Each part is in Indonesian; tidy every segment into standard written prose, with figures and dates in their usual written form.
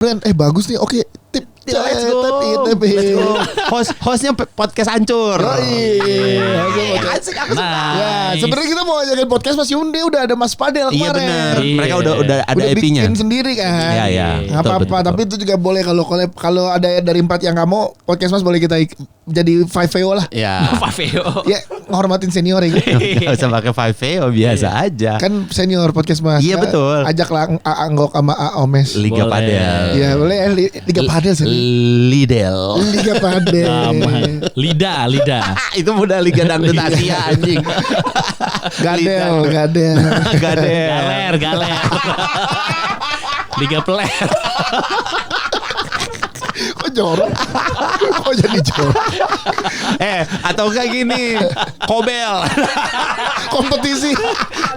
bagus nih, oke, tip, let's go. Hostnya podcast hancur. Asik, aku suka. Ya, sebenarnya kita mau ngajakin podcast Mas Yunde, udah ada Mas Padel kemarin. Iya benar. Mereka udah ada EP-nya. Bikin sendiri kan. Iya. Nggak apa-apa, tapi itu juga boleh kalau ada dari 4 yang nggak mau podcast Mas boleh kita jadi 5VO lah. Iya. 5VO. Ya, ngehormatin senior ya. Gak usah pakai 5VO, biasa aja. Kan senior podcast Mas. Iya betul. Ajaklah Anggok sama Omes. Liga Boleh. Padel. Iya boleh, Liga Padel sih. Lidl. Liga Padel. Lidah. Itu udah Liga Dangdut Asia anjing. Gadel. Galer. Liga Peler. Kok jorok? Kok jadi jorok? Atau kayak gini, Kobel. Kompetisi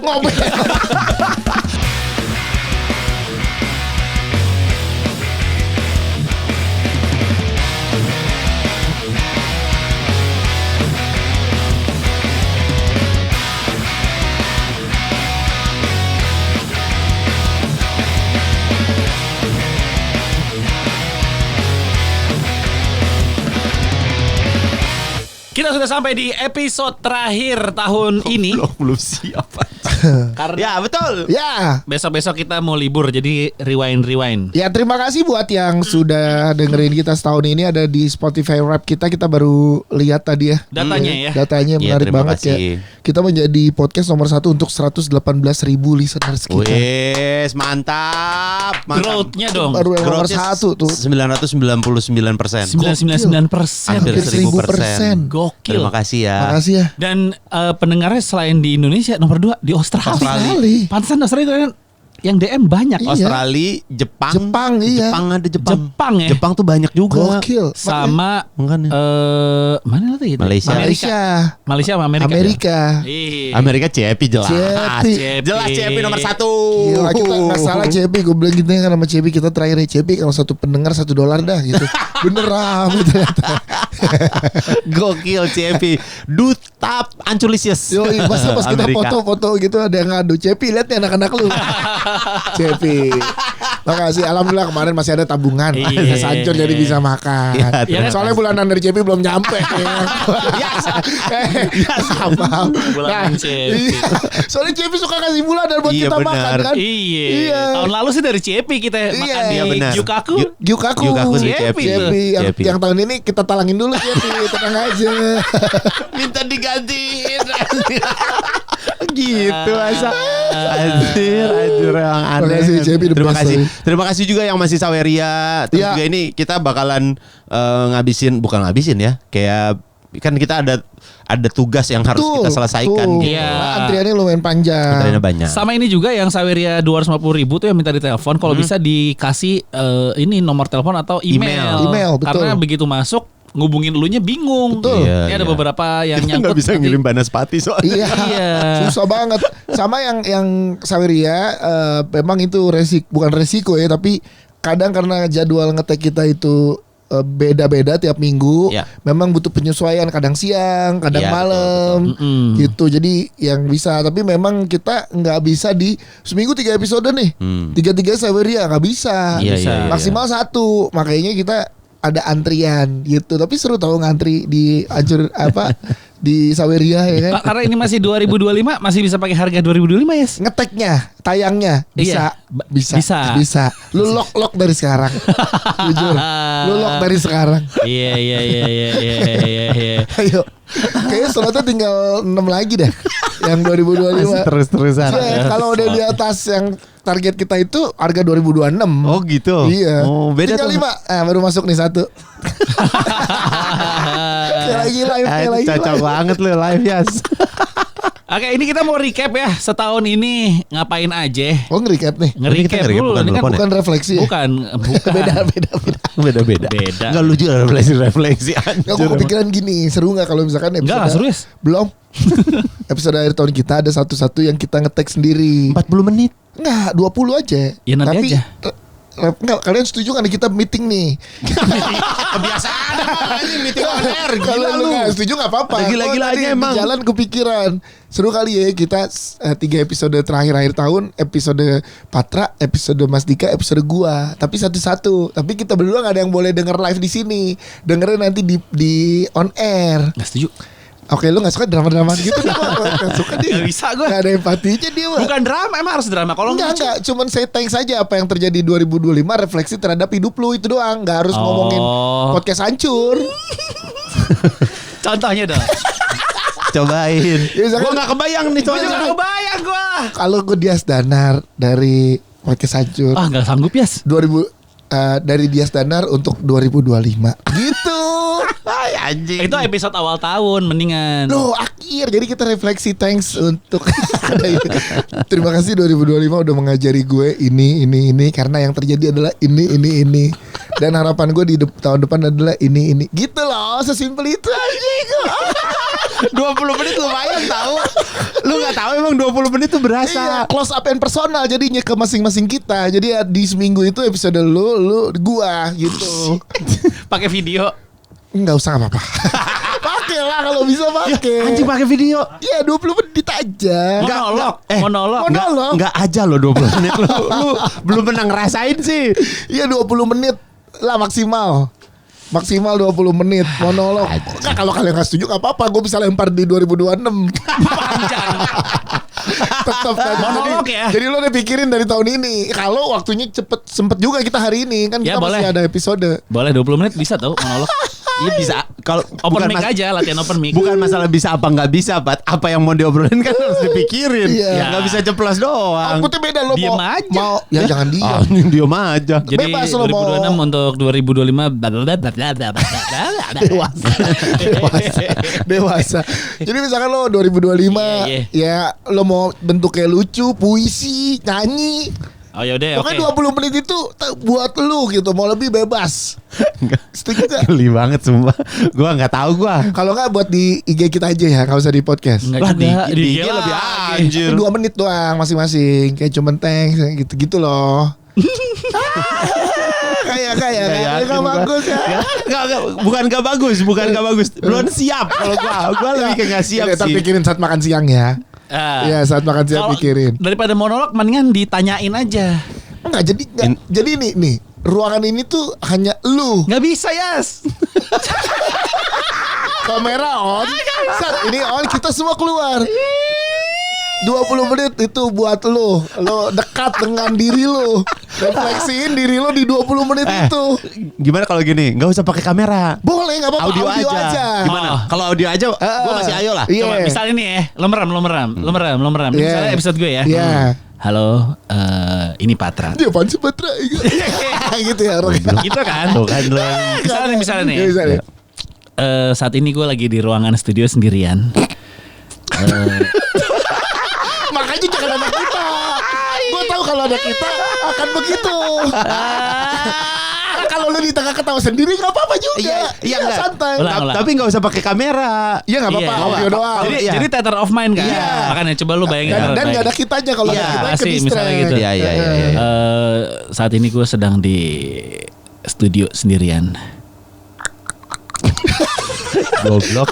ngobel. Kita sudah sampai di episode terakhir tahun ini. Belum siapa. Karena Ya betul. Ya. besok-besok kita mau libur, jadi rewind. Ya terima kasih buat yang sudah dengerin kita setahun ini. Ada di Spotify Rap kita baru lihat tadi ya. Datanya ya. Datanya Iya, menarik terima banget ya. kasih. Kita menjadi podcast nomor 1 untuk 118.000 listeners kita. Wes, mantap. Growth-nya dong. Baru yang nomor Growth-nya 1 tuh. 999%. 999%. Hampir 1000%. Gokil. Terima kasih ya. Makasih ya. Dan pendengarnya selain di Indonesia nomor 2 di Australia. Australia. Pantesan Australia kan yang DM banyak. Iya. Australia, Jepang, iya. Jepang ya. Jepang tuh banyak juga. Gokil. Sama Makanya. mana lagi? Malaysia. Malaysia sama Amerika. Iya. Amerika CP jelas. CP. Jelas CP nomor 1. Gila, kita gak salah CP. Gue bilang gitu kan sama CP. Kita terakhir ya CP. Kalau satu pendengar $1 dah gitu. Bener rame ternyata. Gokil CP. Dutap Ancurlisius. Yoi, pas kita Amerika. foto-foto gitu ada yang ngadu. CP lihat nih anak-anak lu. CP. Makasih. Alhamdulillah kemarin masih ada tabungan. Iya. Sancur jadi bisa makan. Iya, terima Soalnya bulanan dari CP belum nyampe. Sama. Bulanan CP. Iya. Soalnya CP suka kasih bulanan buat Iya, kita benar. makan kan. Iya. Tahun lalu sih dari CP kita makan di Iya, benar. Yukaku. Gyukaku. Gyukaku sih, CP. CP. CP. Yang tahun ini kita talangin dulu CP. Tenang aja. Minta digantiin. Gitu masa. Anjir yang aneh. Makasih, JP, the Terima best, kasih. sorry. Terima kasih juga yang masih Saweria. Terus Iya. juga ini kita bakalan bukan ngabisin ya. Kayak kan kita ada tugas yang harus kita selesaikan tuh. gitu. Iya. Antriannya lumayan panjang. Antriannya banyak. Sama ini juga yang Saweria 250.000 tuh yang minta ditelepon. Kalau bisa dikasih ini nomor telepon atau email. Email, betul. Karena begitu masuk ngubungin elunya bingung. Betul. Iya, Ini ada iya. beberapa yang Kita nyangkut. nggak bisa nanti. ngirim Banaspati soalnya. Iya. Iya. Susah banget. Sama yang Saweria memang itu bukan resiko ya, tapi kadang karena jadwal ngetek kita itu beda-beda tiap minggu. Ya. Memang butuh penyesuaian, kadang siang, kadang Iya, malam. Mm-mm. Gitu. Jadi yang bisa, tapi memang kita nggak bisa di seminggu 3 episode nih. 3 Saweria nggak bisa. Iya, iya, iya. Maksimal 1. Makanya kita ada antrian gitu. Tapi seru tahu ngantri di di Saweria ya kan. Karena ini masih 2025 masih bisa pakai harga 2025 ya. Ngeteknya, tayangnya bisa, Iya. bisa. Lu lock dari sekarang. Jujur. Lu lock dari sekarang. Iya. Ayo. Kayaknya slotnya tinggal 6 lagi dah. Yang 2025. Terus-terusan. Iya, kalau udah di atas yang target kita itu harga 2026. Oh gitu. Iya. Oh, beda tinggal tuh. 5. Baru masuk nih 1. Kayak lagi live, kayak lagi Cocok live. banget lu live Yas. Oke, ini kita mau recap ya setahun ini ngapain aja. Oh nge-recap nih. Nge-recap Ini kita dulu. bukan Ini kan telepon ya? Bukan refleksi ya? bukan. Beda. Beda-beda. Beda. Enggak lu juga refleksi Nggak, gue kepikiran gini, seru nggak kalau misalkan episode Enggak, serius. belum episode akhir tahun kita ada satu-satu yang kita ngetek sendiri. 40 menit. Enggak, 20 aja. Ya, nanti Tapi aja. enggak, kalian setuju kan kita meeting nih? Kebiasaan anjing meeting on air. Kalau lu nggak setuju nggak apa-apa. Ada gila-gilanya Tadi emang. di jalan kepikiran. Seru kali ya kita 3 episode terakhir akhir tahun, episode Patra, episode Mas Dika, episode gua. Tapi satu-satu. Tapi kita berdua nggak ada yang boleh denger live di sini. Dengerin nanti di on air. Nggak setuju. Oke, lu gak suka drama-drama gitu? Gak suka dia. Nggak bisa gue. Gak ada empatinya dia mah. Bukan drama, emang harus drama. Kalau Enggak, cuman say thanks aja apa yang terjadi 2025, refleksi terhadap hidup lu itu doang. Gak harus ngomongin podcast hancur. contohnya dong. Cobain. Ya, misalkan- Gua enggak kebayang nih Gue soalnya. juga kebayang gue. Kalau gue Dias Danar dari podcast hancur Ah nggak sanggup ya. 2000 dari Dias Danar untuk 2025 gitu. Ay, anjing. Itu episode awal tahun mendingan. Loh akhir. Jadi kita refleksi thanks untuk terima kasih 2025 udah mengajari gue ini karena yang terjadi adalah ini dan harapan gue di tahun depan adalah ini gitu loh, sesimpel itu aja. 20 menit lumayan tahu. Lu enggak tahu emang 20 menit tuh Iya, berasa. close up and personal jadinya ke masing-masing kita. Jadi ya, di seminggu itu episode lu gua gitu. Pakai video. Enggak usah apa-apa. Pakai lah kalau bisa pakai. Anjing pakai video. Iya 20 menit aja. Monolog. Monolog. Enggak aja lo 20 menit lu belum pernah ngerasain sih. Iya 20 menit lah maksimal. Maksimal 20 menit monolog. Enggak, kalau kalian gak setuju gak apa-apa. Gue bisa lempar di 2026. Panjang. Tetap kan. Monolog ya? Jadi lo udah pikirin dari tahun ini. Kalau waktunya sempet juga kita hari ini. Kan Ya, kita masih boleh. ada episode. Boleh 20 menit bisa tau monolog. Iya bisa. Kalau Open mic aja, latihan open mic. Bukan masalah bisa apa nggak bisa, Pat. Apa yang mau diobrolin kan harus dipikirin. Iya. Nggak bisa ceplos doang. Outputnya beda lo Diem mau, aja. mau ya jangan diam. Anjing diam aja. Jadi Bebas lo 2026 mau. untuk 2025 Dewasa. Jadi misalkan lo 2025 Iya. ya lo mau bentuk kayak lucu, puisi, nyanyi. Oh yaudah oke. Pokoknya 20 menit itu buat lu gitu, mau lebih bebas. Setuju gak? Geli banget sumpah. Gua nggak tahu gua. Kalau nggak buat di IG kita aja ya, kalau usah di podcast. Enggak juga di IG lebih lagi. anjir. 2 menit doang masing-masing, kayak cuman thanks gitu-gitu loh. Kayak yakin gua. bagus ya. Bukan gak bagus. Belum siap kalau gua lebih kayak nggak siap Ntar sih. pikirin saat makan siang ya. Ah. Iya, saat makan siang Kalau pikirin. daripada monolog mendingan ditanyain aja. Enggak, jadi nih ruangan ini tuh hanya lu. Nggak bisa Yas. Kamera on. Saat ini on, kita semua keluar. 20 menit itu buat lo dekat dengan diri lo, refleksiin diri lo di 20 menit itu. Gimana kalau gini? Nggak usah pakai kamera. Boleh, nggak apa-apa, audio aja. Gimana? Oh. Kalau audio aja, gua masih ayo lah. Iya. Coba misalnya nih lo merem. Iya. Misalnya episode gue ya. Iya. Halo, ini Patra. Dia apaan sih Patra? Gitu ya orang. Gitu kan? Tuh kan lo. Misalnya nih. Ya, misalnya. Saat ini gue lagi di ruangan studio sendirian. Makanya jangan ada kita. Gue tahu kalau ada kita akan begitu. Kalau lu di tengah ketawa sendiri nggak apa-apa juga. Iya, enggak. santai. Ulang. Tapi nggak usah pakai kamera. Iya nggak apa-apa, Iya. audio doang. Jadi, Iya. jadi theater of mind kan? Iya. Makanya coba lu bayangin. Dan theater of nggak mind. ada kitanya kalau Iya, ada kita ke pasti, distract. misalnya gitu. Iya. Saat ini gue sedang di studio sendirian. Goblok.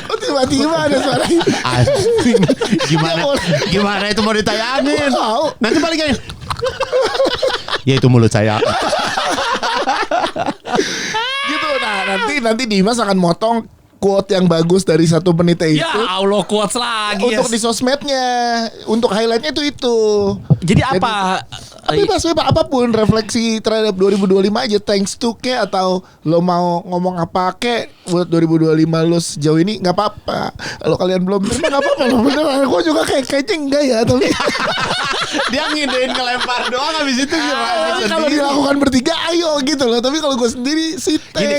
Oh, tiba-tiba ada suara. Anjing. Gimana itu mau ditayangin? Gua tahu. Nanti balik aja. Ya itu mulut saya. Gitu. Nah, nanti Dimas akan motong quote yang bagus dari 1 menitnya itu. Ya Allah quotes lagi. Untuk Yes. di sosmednya, untuk highlightnya itu. Jadi apa? Bebas apapun, refleksi terhadap 2025 aja, thanks to ke, atau lo mau ngomong apa ke buat 2025 lo sejauh ini nggak apa-apa. Kalau kalian belum terima nggak apa-apa loh, beneran. Gue juga kayaknya enggak ya, tapi Dia ngidein ngelempar doang habis itu kalau dilakukan bertiga ayo gitu loh. Tapi kalau gue sendiri sih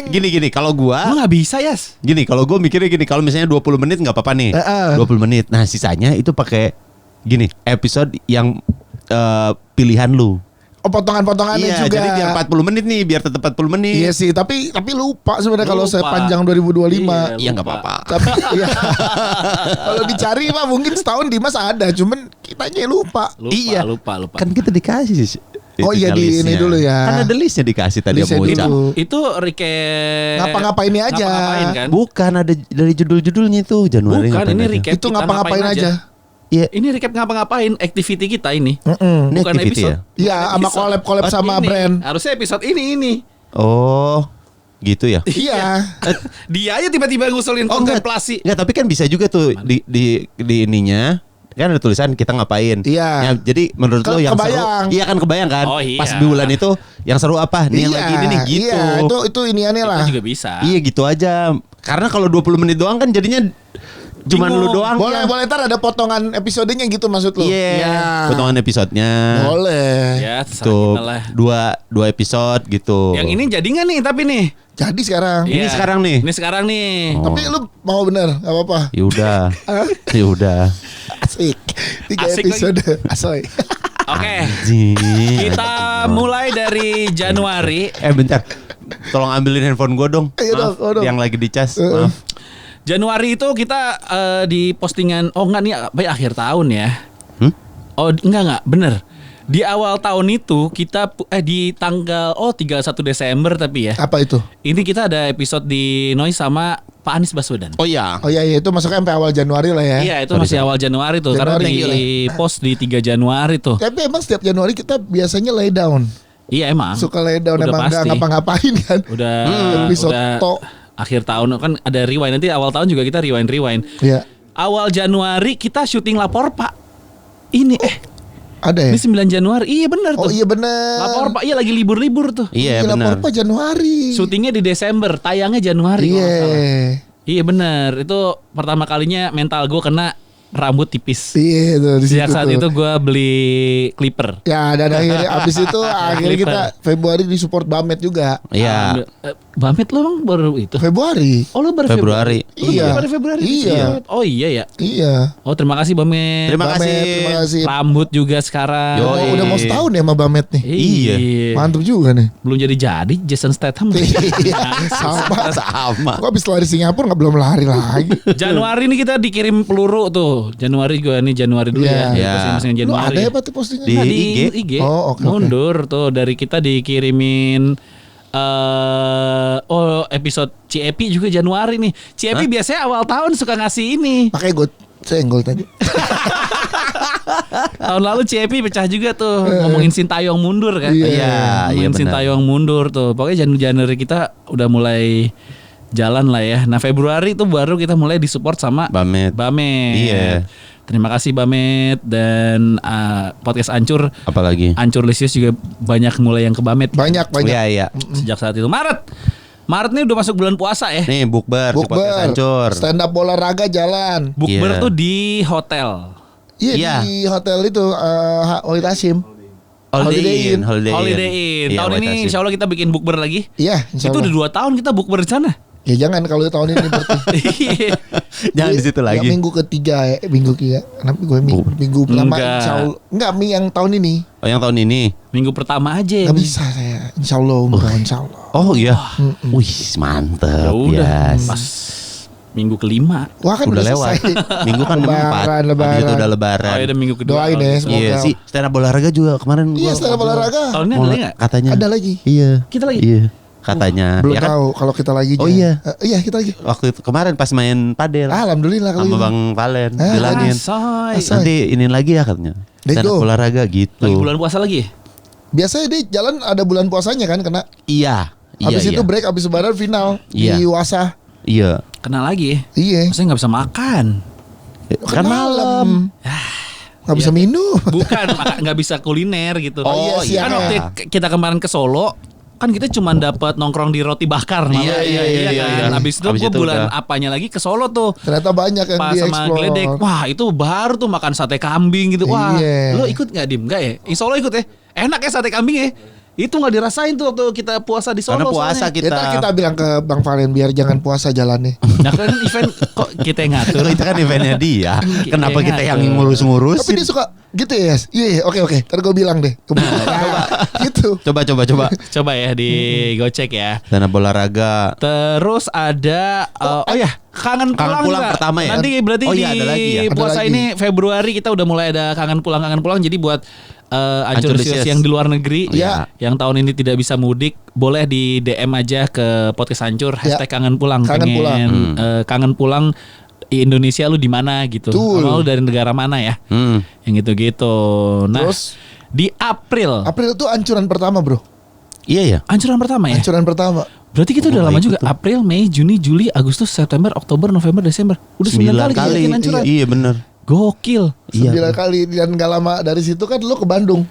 Gini kalau gua Lu nggak bisa Yas. gini, kalau gue mikirnya gini, kalau misalnya 20 menit nggak apa-apa nih. 20 menit. Nah, sisanya itu pakai gini, episode yang pilihan lu. Oh, potongan-potongannya Iya, juga. jadi biar 40 menit nih, biar tetap 40 menit. Iya sih, tapi lupa sebenarnya kalau Lupa. sepanjang 2025. Iya, nggak apa-apa. Tapi iya. Kalau dicari mah mungkin setahun Dimas ada, cuman kitanya lupa. Lupa, Iya. lupa. Kan kita dikasih Oh iya, tinggal di ini listnya. dulu ya. Kan ada listnya dikasih tadi Listnya sama Uca. dulu. Itu recap Ngapa-ngapain aja. Ngapa-ngapain kan? Bukan, ada dari judul-judulnya itu Januari. Bukan, ngapain ini aja. recap Itu kita ngapa-ngapain aja. Iya, Ini recap ngapa-ngapain activity kita ini. ini Bukan activity episode. ya. Iya, sama Episode. collab sama Ini. brand. Harusnya episode ini. Oh, gitu ya. Iya. Dia aja tiba-tiba ngusulin kontemplasi. Enggak, tapi kan bisa juga tuh di ininya kan ada tulisan kita ngapain. Iya. Ya, jadi menurut lo yang Kebayang. seru, iya kan kebayang kan? Oh, iya. Pas bulan itu yang seru apa? Nih yang Iya, lagi ini nih gitu. Iya, itu iniannya lah. Kita juga bisa. Iya gitu aja. Karena kalau 20 menit doang kan jadinya cuman Bingung. lu doang. Boleh, ya. boleh ntar ada potongan episodenya gitu maksud lu. Iya. Iya. Potongan episodenya. Boleh. Ya, terserah Tuh kita lah. dua episode gitu. Yang ini jadi nggak nih tapi nih? Jadi sekarang. Ini Iya. sekarang nih? Ini sekarang nih. Oh. Tapi lu mau bener, gak apa-apa. Ya udah. Ya udah. Asik. 3 Asik episode. Asoy. Oke. Anjing. Kita mulai dari Januari. Bentar. Tolong ambilin handphone gue dong. Ayo dong, oh dong. Yang lagi dicas. Maaf. Januari itu kita di postingan, oh enggak nih akhir tahun ya. Oh enggak bener. Di awal tahun itu kita di tanggal 31 Desember tapi ya. Apa itu? Ini kita ada episode di Noise sama Pak Anies Baswedan. Oh iya. Oh iya, itu masuknya sampai awal Januari lah ya. Iya itu masih awal Januari tuh. Januari, karena iya. di post di 3 Januari tuh. Tapi emang setiap Januari kita biasanya lay down. Iya emang. Suka lay down, Udah emang nggak pasti. ngapa-ngapain kan. Udah Episode udah to. akhir tahun kan ada rewind, nanti awal tahun juga kita rewind. Iya. Awal Januari kita syuting lapor Pak. Ini Ada ya? ini 9 Januari. Iya benar Oh tuh. iya bener. Lapor Pak, iya lagi libur-libur tuh. Iya Lapor benar. apa Januari? Syutingnya di Desember, tayangnya Januari. kalau Iya. nggak salah. Iya benar. Itu pertama kalinya mental gue kena rambut tipis. Iya tuh di Sejak situ saat tuh. itu gue beli clipper. Ya dan akhirnya abis itu akhirnya kita Februari disupport Bamet juga. Iya. Bamet lo emang baru itu? Februari. Oh lo baru Februari. Lu Iya. baru pada Februari. Iya. Oh iya ya. Iya. Oh terima kasih Bamet. Terima Bamet, kasih. terima kasih. Rambut juga sekarang. Yoi. Oh, udah mau setahun ya sama Bamet nih. Iya. Mantap juga nih. Belum jadi Jason Statham. Iya, sama. Sama. Kok abis lari Singapura nggak belum lari lagi? Januari ini kita dikirim peluru tuh. Januari juga nih Januari dulu Iya. ya. Iya. Posting-posting Lu Januari. ada ya Pak postingan? Di Nah, IG. Oh, oke, oke. Mundur tuh dari kita dikirimin episode Ciepi juga Januari nih. Ciepi biasanya awal tahun suka ngasih ini. Pakai gue senggol tadi. Tahun lalu Ciepi pecah juga tuh ngomongin Sintayong mundur kan. Iya. Iya Ngomongin benar. Sintayong mundur tuh. Pokoknya Januari kita udah mulai jalan lah ya. Nah Februari itu baru kita mulai disupport sama Bamet. Bamet. Iya. Terima kasih Bamet dan podcast Ancur. Apalagi? Ancur Lisius juga banyak mulai yang ke Bamet. Banyak. Iya iya. Sejak saat itu Maret nih udah masuk bulan puasa ya. Nih bukber, si podcast Bukber. hancur. Stand up bola raga jalan. Bukber Iya. tuh di hotel. Iya Iya. di hotel itu Walid Hashim. Holiday Inn. Holiday Inn. Iya, Tahun White ini Hashim. insya Allah kita bikin bukber lagi. Iya, insya Itu Allah. udah 2 tahun kita bukber di sana. Ya jangan kalau tahun ini berarti. Iya. Jangan di situ Ya, lagi. minggu ketiga ya, minggu ketiga. Kenapa gue minggu pertama Enggak. insya Allah. Enggak, yang tahun ini. Oh yang tahun ini. Minggu pertama aja. Enggak bisa saya. Insya Allah, insya Allah. Oh iya. Wih mantep. Ya udah. Yes. Pas minggu kelima. Wah kan Udah udah, lewat. selesai. Minggu kan Lebaran, 4. lebaran. Habis itu udah lebaran. Oh, ya udah minggu kedua. Doain ya, semoga. Iya sih, stand up olahraga juga kemarin Iya, stand up olahraga. Tahun ini ada Mau- lagi nggak? Katanya. Ada lagi. Iya. Kita lagi? Iya. Katanya. Belum Ya kan? tahu kalau kita lagi. Oh iya. Iya kita lagi. Waktu itu kemarin pas main padel Alhamdulillah kalau sama gitu. Bang Valen Ah, bilangin Asoy. Asoy. nanti ini lagi ya katanya. Let's Stand up go. olahraga gitu. Lagi bulan puasa lagi ya? Biasanya di jalan ada bulan puasanya kan kena. Iya. Iya. Habis itu iya. break, habis lebaran final Iya. di Wasa. Iya. Kena lagi ya? Iya. Maksudnya nggak bisa makan. Kan malam. Nggak bisa minum. Bukan, nggak bisa kuliner gitu. Oh, iya, Kan siang waktu ya. kita kemarin ke Solo, kan kita cuma dapat nongkrong di roti bakar. malam. Iya, iya, iya, kan. iya. Habis itu Habis gue itu bulan udah. apanya lagi ke Solo tuh. Ternyata banyak yang Pas di sama explore. geledek. Wah itu baru tuh makan sate kambing gitu. Wah Iya. lo ikut gak Dim? Enggak ya? Solo ikut ya? Enak ya sate kambing ya? Itu gak dirasain tuh waktu kita puasa di Solo. Karena puasa soalnya. Ya, ntar kita bilang ke Bang Valen biar jangan puasa jalannya. Nah kan event kok kita yang ngatur. Itu kan eventnya dia. Kenapa kita yang ngurus-ngurus? Tapi dia suka gitu ya, Yes? Iya, oke. Ntar gue bilang deh. Coba. Gitu. Coba. Coba ya di gocek ya. Stand up olahraga. Terus ada kangen pulang pulang nggak? pertama ya? Nanti berarti Oh iya, di ada lagi ya? Ada puasa lagi. ini Februari kita udah mulai ada kangen pulang. Jadi buat Ancurlisius yang di luar negeri, Iya. yang tahun ini tidak bisa mudik, boleh di DM aja ke podcast Hancur #kangen pulang. Kangen Pengen pulang. kangen pulang Indonesia lu di mana gitu. Betul. Sama lu dari negara mana ya? Yang gitu-gitu. Nah, Terus? di April. April itu ancuran pertama, bro. Iya ya. Ancuran pertama ya? Ancuran pertama. Berarti kita udah Gua lama ikut juga. tuh. April, Mei, Juni, Juli, Agustus, September, Oktober, November, Desember. Udah 9 kali kita bikin ancuran. Iya bener. Gokil. Iya. 9 kali dan gak lama dari situ kan lu ke Bandung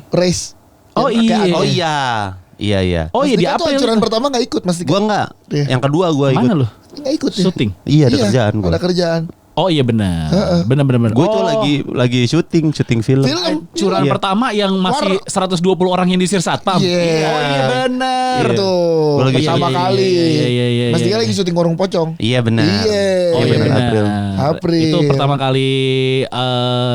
race. Oh Yang pakai iya. angin. Oh iya. Iya iya. Oh iya, di Mas Dika tuh April. ancuran itu. pertama gak ikut Mas Dika. Gua enggak. Iya. Yang kedua gua ikut. Mana lu? Nggak ikut ya. Syuting. Iya ada kerjaan gua. Ada kerjaan. Oh iya benar. Benar. Gue itu Oh, lagi syuting film. Film. ancuran Iya. pertama yang masih 120 orang yang disir satpam. Iya. Oh iya benar. Iya. Tuh. Gua lagi Pertama syuting. kali. Iya, Mas Dika lagi syuting Warung Pocong. Iya benar. Iya. Oh iya benar, benar. April. Itu pertama kali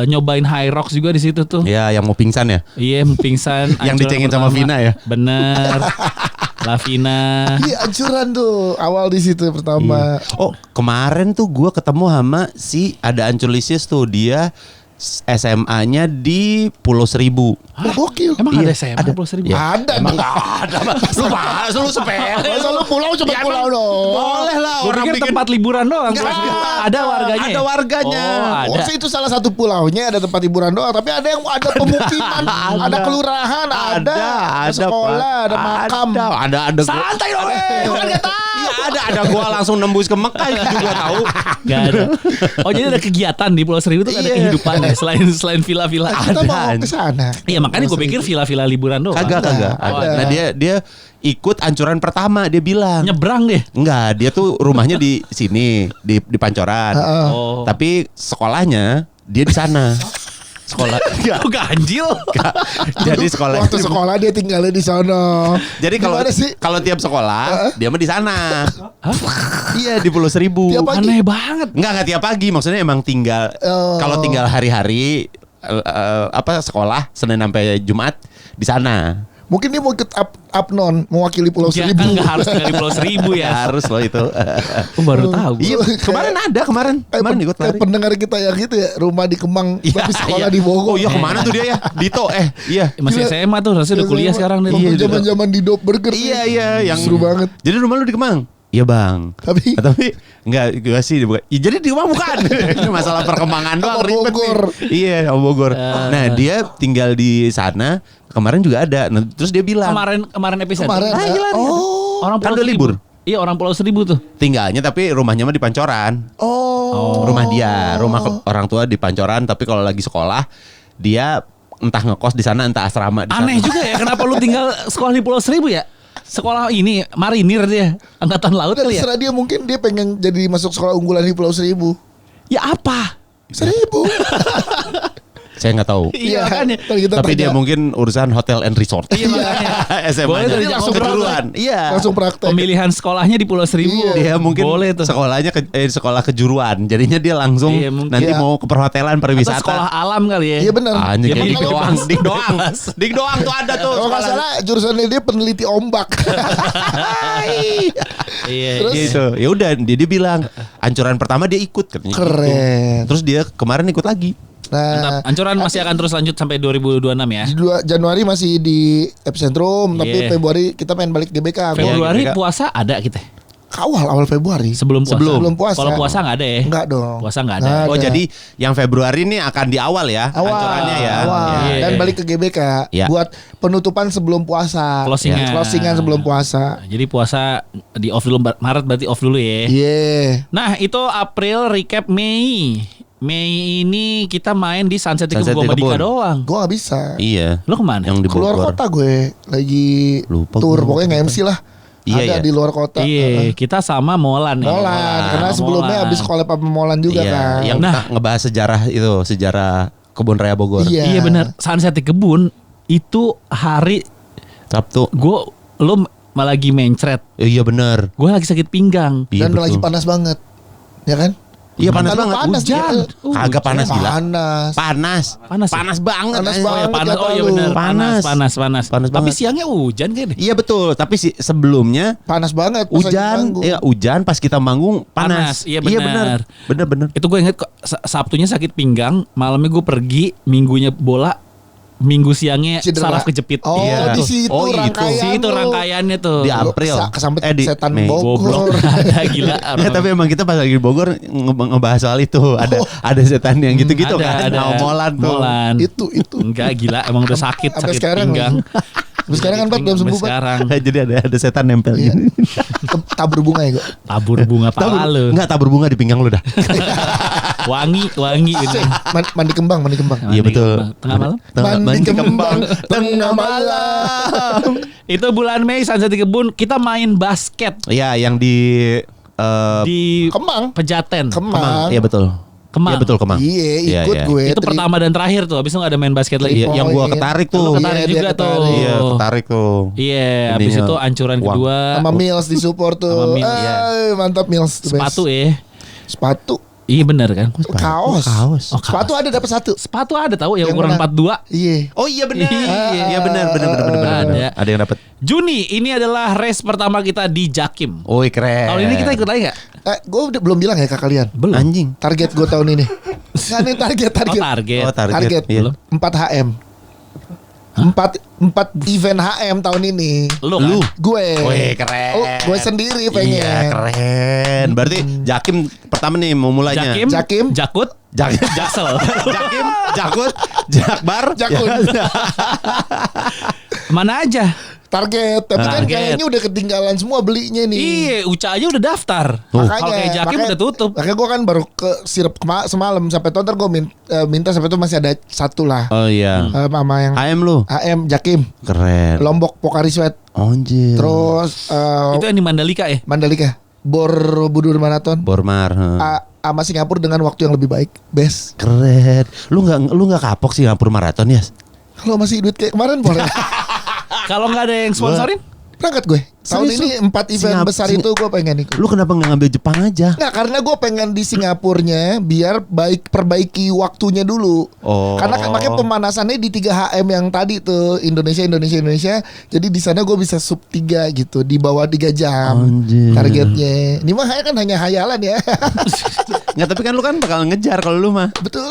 nyobain High Rocks juga di situ tuh. Iya yang mau pingsan ya. Iya, pingsan. Yang ancuran dicengin sama pertama. Vina ya? Bener. Lavina. Iya ancuran tuh awal di situ pertama. Oh kemarin tuh gue ketemu sama si ada Ancurlisius tuh, dia SMA-nya di Pulau Seribu. Oh, gokil. Emang Iya, ada SMA ada. 10.000? Iya. Ada. Emang dong. ada mah. Lu bahas lu sepele. Masa lu pulau cuma Ya, pulau emang dong. Boleh lah Gua orang pikir bikin. tempat liburan doang. Enggak, Ada warganya. ada ya? warganya. Oh, Oh, ada. itu salah satu pulaunya ada tempat hiburan doang, tapi ada yang ada pemukiman, ada kelurahan, ada sekolah, ada makam. Ada. Santai dong, gua kan nggak tahu. Iya ada gua langsung nembus ke Mekah itu juga tahu. Gak ada. Oh jadi ada kegiatan di Pulau Seribu tuh ada Iya. kehidupan ya selain villa-villa. Nah, kita mau Ada. ke sana. Iya makanya gue pikir villa-villa liburan doang. Kagak. Oh, Ada. Nah dia ikut ancuran pertama, dia bilang. Nyebrang deh. Enggak, dia tuh rumahnya di sini di Pancoran. Oh. Tapi sekolahnya dia di sana. Sekolah. Oh ganjil. Jadi sekolah. Waktu sekolah dia tinggalnya di sana. Jadi kalau Gimana sih? kalau tiap sekolah dia mah di sana. Iya di Pulau Seribu. Tiap pagi? Aneh banget. Enggak tiap pagi, maksudnya emang tinggal Oh. kalau tinggal hari-hari sekolah Senin sampai Jumat di sana. Mungkin dia mau ikut Apnon mewakili Pulau Ya, Seribu. kan nggak harus tinggal di Pulau Seribu ya. Harus loh itu. Aku baru tahu. Iya, kemarin Kayak ikut kayak lari. pendengar kita yang gitu ya, rumah di Kemang Iya, tapi sekolah iya. di Oh Bogor. iya kemana tuh dia ya? Dito iya. Masih Gila. SMA tuh, harusnya udah kuliah sekarang deh. Iya, Waktu zaman-zaman di Dop Burger. Iya yang seru banget. Jadi rumah lu di Kemang? Iya bang. Tapi enggak gue sih bukan. Ya, jadi di Kemang bukan. Ini masalah perkembangan doang Sama ribet Bogor. nih. Iya sama Bogor. Nah dia tinggal di sana. Kemarin juga ada. Nah, terus dia bilang Kemarin episode. kemarin Ah, gila, oh. Orang kan Pulau udah Seribu. libur. Iya orang Pulau Seribu tuh. tinggalnya tapi rumahnya mah di Pancoran. Oh. Rumah dia, orang tua di Pancoran tapi kalau lagi sekolah dia entah ngekos di sana entah asrama di sana. Aneh juga ya, kenapa lu tinggal sekolah di Pulau Seribu ya? Sekolah ini marinir dia, angkatan laut Udah kali ya. terserah dia, mungkin dia pengen jadi masuk sekolah unggulan di Pulau Seribu. Ya apa? 1000. Saya nggak tahu. Iya makanya. Ntar kita Tapi dia tanya. mungkin urusan hotel and resort. Iya makanya. SMA Boleh tuh jadi dia langsung ngobrol. kejuruan. Iya. langsung praktek. Pemilihan sekolahnya di Pulau Seribu. Iya. Dia mungkin boleh tuh. sekolahnya sekolah kejuruan. Jadinya dia langsung Iya, mungkin. nanti Iya. mau ke perhotelan Atau pariwisata. sekolah alam kali ya. Iya benar. Anjing Ya, kayak dik bebas. doang, dik doang. Dik doang tuh ada tuh. Kalau nggak sekolah. salah jurusannya dia peneliti ombak. Iya. Terus? iya. Gitu. Ya udah dia bilang ancuran pertama dia ikut katanya. gitu. Keren. Terus dia kemarin ikut lagi. Nah, Mantap. Ancuran masih akan terus lanjut sampai 2026 ya. di 2 Januari masih di epicentrum, tapi Iya. Februari kita main balik GBK. Februari gitu, Kak. puasa ada kita. Awal Februari. Sebelum puasa. Sebelum puasa. Kalau puasa nggak ada ya? Enggak dong. Puasa nggak ada. Nggak Oh ada. jadi yang Februari ini akan di awal ya Awal, ancurannya ya. awal. Iya. Dan balik ke GBK Iya. buat penutupan sebelum puasa. Closingan. Closingan sebelum puasa. Nah, jadi puasa di off dulu, Maret berarti off dulu ya. Iya. Nah itu April, recap Mei. Mei ini kita main di Sunset di Sunset Kebun di Dika Kebun. doang. Gue gak bisa. Iya. Lo kemana? Yang di Keluar Bogor. kota gue lagi Lupa tour, gue. pokoknya nggak MC lah. Iya, Ada iya. di luar kota. Iya, kita sama Molan ya. Molan, karena sebelumnya habis collab sama Molan juga Iya, kan. yang Nah. kita ngebahas sejarah Kebun Raya Bogor. Iya. Iya benar. Sunset di Kebun itu hari Sabtu. lo lagi mencret. Iya benar. Gue lagi sakit pinggang. Iya, Dan betul. lagi panas banget. Ya kan? Iya panas Kalau banget. panas Hujan. dia- Kagak panas gila. Panas. Panas. Panas ya? Panas banget. Panas anjing. Oh ya banget panas. kata Oh iya lu. benar. Panas. Panas. Panas Tapi banget. siangnya hujan kan deh. Iya betul. Tapi sebelumnya Panas banget. pas lagi hujan. manggung. Iya hujan pas kita manggung panas. Iya benar. Benar. Itu gue inget kok, Sabtunya sakit pinggang, malamnya gue pergi, minggunya bola minggu siangnya Cedera. saraf kejepit. Oh, Iya. di situ Oh, itu. rangkaian Itu lu. rangkaiannya tuh. Di April. Kesambet di setan Mei. Bogor. Ada gila. Ya, tapi emang kita pas lagi di Bogor ngebahas soal itu. Ada setan yang gitu-gitu kan. Molan tuh. Molan. Itu. Enggak gila, emang udah sakit Sampai sakit sekarang pinggang. Sampai sekarang kan Pak belum sembuh Pak. Sekarang Jadi ada setan nempel Iya. gini. Tabur bunga ya kok. tabur bunga pala lu. Enggak, tabur bunga di pinggang lu dah. Wangi gitu. Mandi kembang. Iya betul. Tengah malam? Mandi kembang tengah malam. Itu bulan Mei Sunset di Kebun kita main basket Iya, yang di di Kemang. Pejaten. Kemang. Iya betul. Kemang. Iya betul, Kemang. Iya, ikut gue. Itu pertama dan terakhir tuh. Habis itu gak ada main basket lagi. Iya, yang gua Poin. ketarik Lu tuh. ketarik Iya, dia juga tuh. ketarik. Iya, ketarik tuh. Iya, habis Ininya, itu ancuran uang. kedua. Sama Mills di support tuh. Sama Mills, iya. Mantap Mills. the best. Sepatu ya. Sepatu. Iya benar kan? Kaos. Kaos. Oh, kaos. Sepatu ada dapat satu. Sepatu ada tahu yang Yang ukuran mana? 42. Iya. Oh iya benar. Iya. Iya benar. Ada. Ada yang dapat. Juni ini adalah race pertama kita di Jakim. Woi, keren. Tahun ini kita ikut lagi nggak? Gue belum bilang ya ke kalian. Belum. Anjing. Target gue tahun ini. Nggak nih target. Oh, target. Target. Iya. 4 HM. 4 event HM tahun ini. Lu kan? Gue. Woi, keren. Oh, gue sendiri pengen. Iya, keren. Berarti Jakim pertama nih mau mulainya. Jakim. Jakut, Jaksel. Jakim, Jakut, Jakbar, Jakut. Mana aja? Target. Tapi kan Target. kayaknya udah ketinggalan semua belinya nih. Iya, Uca aja udah daftar. Makanya, Kalau kayak Jakim makanya- udah tutup. Makanya gue kan baru ke sirep semalam sampai tuh ntar gue minta sampai tuh masih ada satu lah. Oh iya. Sama yang AM lu. AM Jakim, Keren. Lombok Pocari Sweat, Anjir. terus Itu yang di Mandalika ya? Mandalika, Borobudur Marathon, Bormar. sama Singapura dengan waktu yang lebih baik, best. Keren. Lu nggak kapok sih Singapura Marathon ya? Kalau masih duit kayak kemarin boleh. Kalau nggak ada yang sponsorin? Berangkat gue. Tahun Serius ini lu? 4 event besar itu gue pengen ikut. Lu kenapa nggak ngambil Jepang aja? Nggak, karena gue pengen di Singapurnya biar perbaiki waktunya dulu. Oh. Karena kan makanya pemanasannya di 3 HM yang tadi tuh Indonesia. Jadi di sana gue bisa sub 3 gitu di bawah 3 jam. Anjir. Targetnya. Ini mah kan hanya hayalan ya. Nggak, tapi kan lu kan bakal ngejar kalau lu mah. Betul.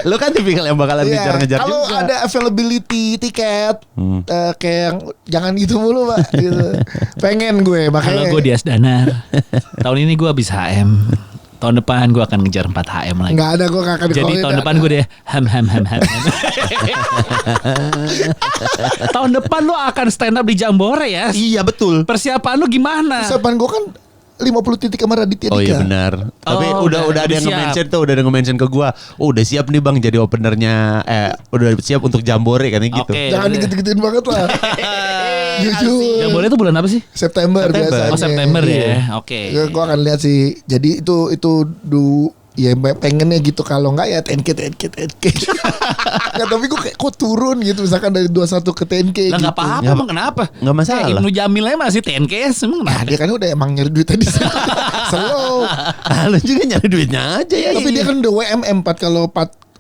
Lu kan tipikal yang bakalan Iya. ngejar-ngejar Kalau juga. ada availability tiket kayak yang jangan gitu mulu Pak gitu. Pengen gue Kalau makanya. gue di Asdana, tahun ini gue habis HM. Tahun depan gue akan ngejar 4 HM lagi. Nggak ada gue kakak. Jadi tahun depan gue deh ham. Tahun depan lu akan stand up di Jambore ya. Iya betul. Persiapan lu gimana? Persiapan gue kan 50 titik sama Raditya Dika. Oh iya benar. Tapi Oh, udah ada yang siap. nge-mention tuh, udah ada yang nge-mention ke gua. Oh, udah siap nih Bang jadi openernya udah siap untuk Jambore kan gitu. Oke. Jangan dikit-dikitin banget lah. Jujur. Jambore itu bulan apa sih? September biasanya. Oh September Iya. ya. Oke. Ya, gue akan lihat sih. Jadi itu ya pengennya gitu, kalau enggak ya 10K. Nggak, tapi gue kayak kok turun gitu misalkan dari 21 ke 10K Lah gitu. nggak apa-apa Nggak- emang kenapa? nggak masalah. Ibnu Jamil aja masih 10K emang Nah, kenapa? dia kan udah emang nyari duit tadi. Slow. Lu juga nyari duitnya aja ya. Tapi dia kan udah WM 4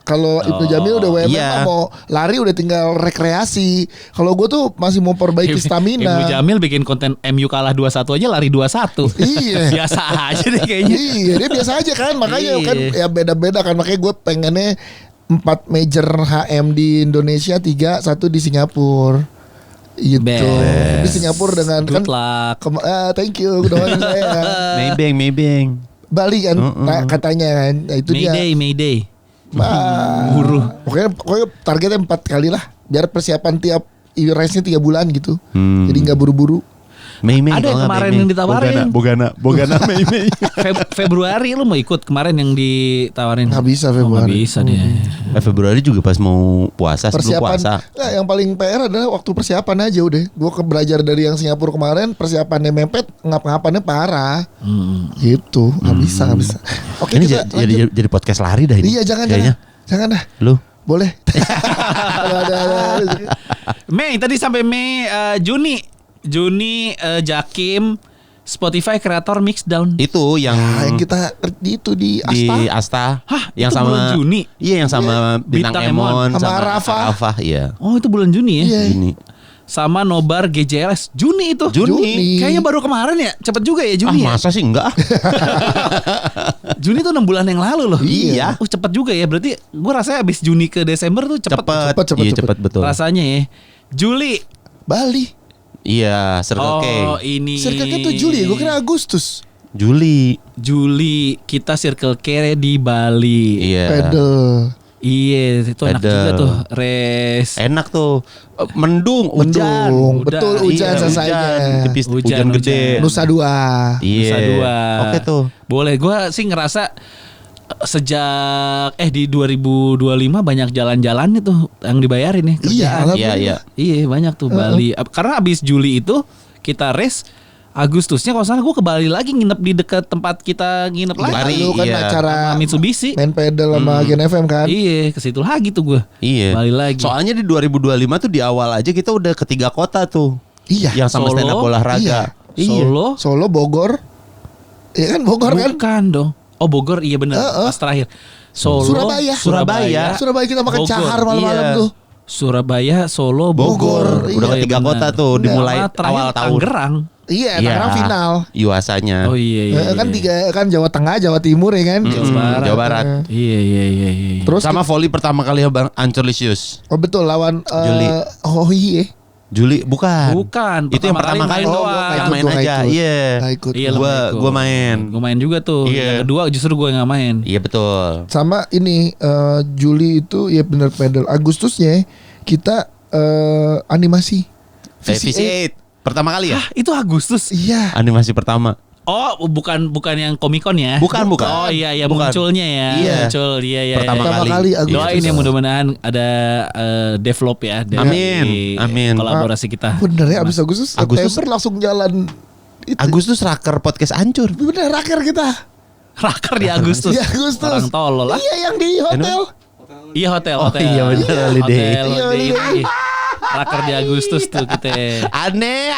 kalau Ibnu Jamil udah WM iya. mau lari udah tinggal rekreasi. Kalau gue tuh masih mau perbaiki Ibnu stamina. Jamil bikin konten MU kalah 2-1 aja lari 2-1. Iya. Biasa aja deh kayaknya. Iya, dia biasa aja kan. Makanya Iya. kan ya beda-beda kan. Makanya gue pengennya 4 major HM di Indonesia, 3, 1 di Singapura. Gitu. Best. Di Singapura dengan kan Good luck. thank you doain saya. Maybank. Bali kan katanya kan. Nah, itu dia. Mayday. Buruh. Pokoknya targetnya 4 kali lah. Biar persiapan tiap race-nya 3 bulan gitu. Jadi nggak buru-buru. Mei. Ada yang kemarin yang ditawarin. Bogana Mei. Februari lu mau ikut kemarin yang ditawarin? Nggak bisa Oh, nggak Februari. bisa dia. Februari juga pas mau puasa, sebelum puasa. Nah, yang paling PR adalah waktu persiapan aja udah. Gue belajar dari yang Singapura kemarin, persiapannya mepet, ngap-ngapannya parah. Gitu, nggak bisa. Oke, Ini kita lanjut. jadi podcast lari dah ini. Iya, jangan dah. Lu Boleh. Kalau ada. Mei tadi sampai Mei. Juni Jakim Spotify Creator Mixdown. itu yang Nah, yang kita itu di di Asta. Asta Hah, yang itu sama bulan Juni? Iya, yang sama Bintang Bintang Emon. Emon Sama Arafah. iya. Oh itu bulan Juni ya? Iya. Juni. Sama Nobar GJLS Juni itu. Juni. Kayaknya baru kemarin ya. Cepet juga ya Juni ya. Masa sih enggak? Juni tuh 6 bulan yang lalu loh. Iya. Cepet juga ya. Berarti gue rasanya abis Juni ke Desember tuh cepet. Iya cepet betul. Rasanya ya. Juli. Bali. Iya, Circle K. Oh ini. Circle K tuh Juli, gue kira Agustus. Juli kita Circle K di Bali. Iya. Pedal. Iya, itu enak Pedal. juga tuh. Res. Enak tuh. Mendung, hujan. Mendung. Betul, hujan Iya, selesainya. Tipis, Hujan, hujan gede. Nusa Dua. Iya. Nusa Dua. Oke tuh. Boleh. Gue sih ngerasa sejak di 2025 banyak jalan-jalan itu yang dibayarin nih kerjaan. Iya. Iya banyak tuh Bali. Karena abis Juli itu kita race. Agustusnya kalau salah gue ke Bali lagi nginep di dekat tempat kita nginep lagi. Bali, Lalu kan iya. acara Sama Mitsubishi. main pedal sama Gen FM kan. Iya, ke situ lagi tuh gue. Iya. Bali lagi. Soalnya di 2025 tuh di awal aja kita udah ke 3 kota tuh. Iya. Yang sama Solo, stand up olahraga. Iya. Solo. Bogor. Iya kan Bogor kan? Bukan dong. Oh Bogor iya benar. Pas terakhir. Solo. Surabaya kita makan Bogor. cahar malam-malam Iya. tuh. Surabaya, Solo, Bogor. Bogor. Udah Iya, 3 kota benar. tuh dimulai Sama terakhir awal tahun. Tangerang. Iya, Tangerang final. Yuasanya. Oh iya. Kan 3 kan Jawa Tengah, Jawa Timur ya kan. Jawa Barat. Iya. Terus Sama volley pertama kali ya Bang Ancurlisius. oh betul lawan Juli. Oh iya. Juli bukan. Bukan. Itu yang pertama kali main Oh, doang. gua yang ikut, main gua aja. ikut. Iya. Nggak ikut. Iya, lu nggak ikut. Gua main. Gue main juga tuh. Iya. Yang kedua justru gue nggak main. Iya betul. Sama ini Juli itu ya bener pedal. Agustusnya kita animasi. VC8 pertama kali ya? Hah, itu Agustus. Iya. Animasi pertama. Oh, bukan yang Comic-Con ya? Bukan. Oh iya, Bukan. munculnya ya. Iya. Muncul iya. Pertama Pertama kali. kali Agustus. Doain ya mudah-mudahan ada develop ya dari Amin. kolaborasi kita. Bener ya abis Agustus Agustus. September langsung jalan itu. Agustus raker podcast hancur. Bener raker kita. Raker di Agustus. Di Agustus. Orang tolol lah. Iya yang di hotel. Iya hotel. iya bener, holiday. Hotel, Iya, holiday. Raker di Agustus tuh kita. Aneh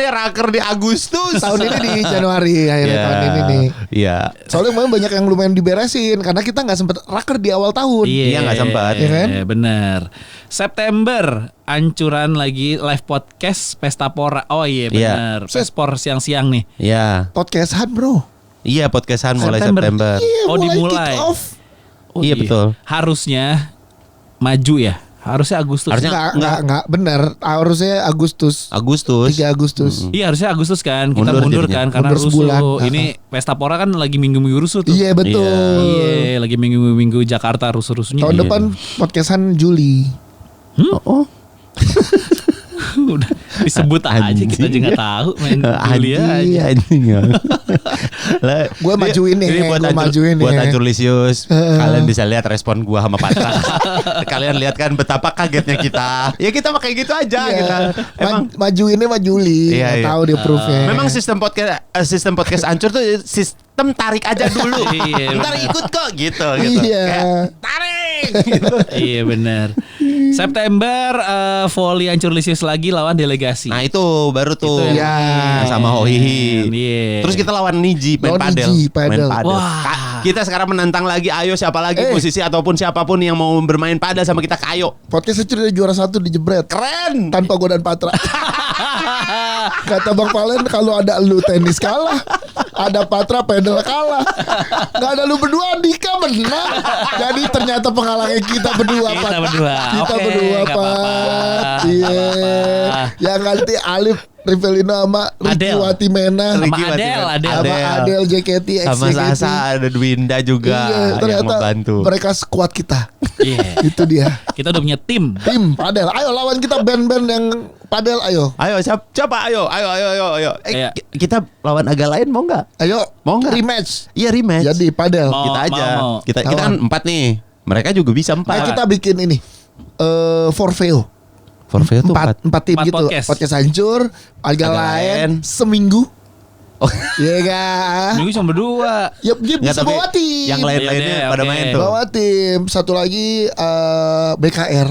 raker di Agustus. Tahun ini di Januari akhirnya tahun ini nih. Iya. Soalnya memang banyak yang lumayan diberesin karena kita nggak sempet raker di awal tahun. Iya, nggak sempat. Iya kan? Bener. September ancuran lagi live podcast Pesta Pora. Oh iya bener. Pespor siang-siang nih. Iya. Podcastan bro. Iya podcastan mulai September. September. Iya, Oh, dimulai. kick off. Oh, Iya, betul. Harusnya maju ya. Harusnya Agustus. Harusnya- Nggak benar. Harusnya Agustus. 3 Agustus. Iya harusnya Agustus kan. Kita Mundur mundur jadinya. kan karena Mundur rusuh. sebulan. Ini Pesta Pora kan lagi minggu-minggu rusuh tuh. Iya betul. Iya, lagi minggu-minggu Jakarta rusuh-rusuhnya. Tahun Iya. depan podcastan Juli. Oh. Udah disebut aja kita juga nggak tahu main Julia aja. Anjing. Gua majuin nih, Buat gua Ancur- majuin buat nih. Ancurlisius. Kalian bisa lihat respon gua sama Patra. Kalian lihat kan betapa kagetnya kita. Ya kita pakai gitu aja kita. Emang majuinnya mah Juli. Iya, Nggak iya. tahu dia proof-nya. memang sistem podcast Ancur tuh sistem tarik aja dulu. Iya, Ntar benar. ikut kok gitu. Iya. Kayak, tarik gitu. Iya benar. September volley Ancurlisius lagi lawan delegasi. Nah itu baru tuh Itu yang- sama Hohihi. Iya. Terus kita lawan Niji main Lawan padel. Niji, padel. Main padel. Wah. Kita sekarang menantang lagi. Ayo siapa lagi musisi ataupun siapapun yang mau bermain padel sama kita kayo. Podcast itu udah juara 1 di jebret. Keren. Tanpa godaan Patra. Kata Bang Palen kalau ada lu tenis kalah, ada Patra pedal kalah. Gak ada lu berdua Dika menang. Jadi ternyata penghalangnya kita berdua Kita Pat. berdua. Kita Oke, berdua nggak apa-apa. Pat. Iya. Yang ganti Alif Rivelino sama Ricky Adel. Watimena. Sama Ricky Adel, Watimena. Sama Adel JKT X Sama JKT. Sasa ada Dwinda juga Iya, yang ternyata membantu. mereka squad kita. Iya. Itu dia. Kita udah punya tim. Tim padel. Ayo lawan kita band-band yang padel ayo. Ayo siapa? Ayo. Iya. Kita lawan agak lain mau nggak? Ayo Mau nggak? rematch. Iya rematch. Jadi padel. Mau. Kita aja. mau. Kita kan 4 nih. Mereka juga bisa 4. Nah, kita bikin ini forfeo. Forfeit tuh 4. Empat tim 4 gitu. podcast. Podcast hancur, agak lain seminggu. Oh. Iya kan? Minggu cuma berdua. Ya dia Nggak, bisa tapi bawa tim. yang lain-lainnya Iya, pada oke. main tuh. Bawa tim. Satu lagi BKR.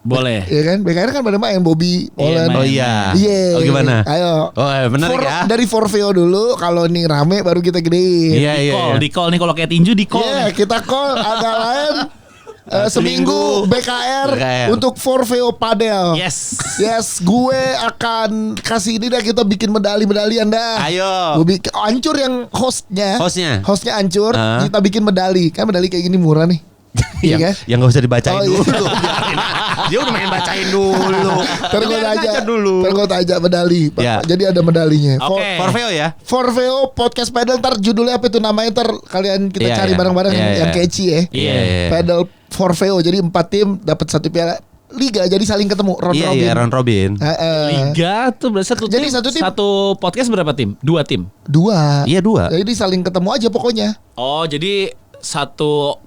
Boleh. Iya kan? BKR kan pada main Bobby Olen. main. Oh iya. Iya. Oh gimana? Ayo. Oh menarik ya. Dari forfeo dulu. Kalau ini rame baru kita gedein. Iya. Di call nih kalau kayak tinju di call. Iya, nih. kita call agak lain. seminggu BKR untuk Forveo Padel. Yes. Yes, gue akan kasih ini dah, kita bikin medali-medalian dah. Ayo. Gue bikin Ancur yang hostnya Ancur, kita bikin medali. Kan medali kayak gini murah nih. Iya kan? Yang gak usah dibacain iya. dulu. Dia udah main bacain dulu. Ntar gue tanya dulu. Ntar gue tanya medali. Ya. Jadi ada medalinya. Oke. Forveo ya. Forveo Podcast Padel, ntar judulnya apa itu namanya, ntar kalian kita cari bareng-bareng yang catchy ya. Padel Forveo, jadi 4 tim dapat 1 piala. Liga jadi saling ketemu round robin. Iya, round robin. Liga tuh berarti satu Jadi tim, satu tim. satu podcast berapa tim? 2 tim. 2. Iya, 2. Jadi saling ketemu aja pokoknya. Oh, jadi satu